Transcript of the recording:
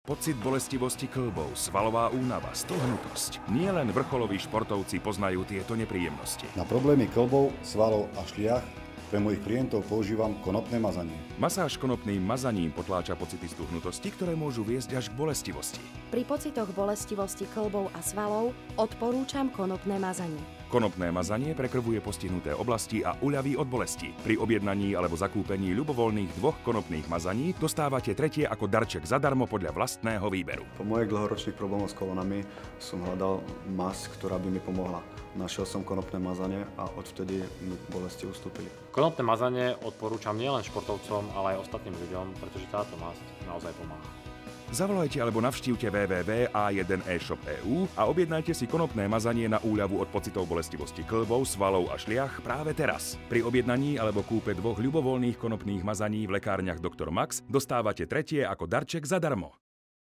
Pocit bolestivosti kĺbov, svalová únava, stohnutosť. Nie len vrcholoví športovci poznajú tieto nepríjemnosti. Na problémy kĺbov, svalov a šliach pre mojich klientov používam konopné mazanie. Masáž konopným mazaním potláča pocity stuhnutosti, ktoré môžu viesť až k bolestivosti. Pri pocitoch bolestivosti kĺbov a svalov odporúčam konopné mazanie. Konopné mazanie prekrvuje postihnuté oblasti a uľaví od bolesti. Pri objednaní alebo zakúpení ľubovoľných 2 konopných mazaní dostávate tretie ako darček zadarmo podľa vlastného výberu. Po mojich dlhoročných problémoch s kolonami som hľadal masť, ktorá by mi pomohla. Našiel som konopné mazanie a odvtedy mi bolesti ustúpili. Konopné mazanie odporúčam nielen športovcom, ale aj ostatným ľuďom, pretože táto masť naozaj pomáha. Zavolajte alebo navštívte www.a1eshop.eu a objednajte si konopné mazanie na úľavu od pocitov bolestivosti kĺbov, svalov a šliach práve teraz. Pri objednaní alebo kúpe 2 ľubovoľných konopných mazaní v lekárniach Dr. Max dostávate tretie ako darček zadarmo.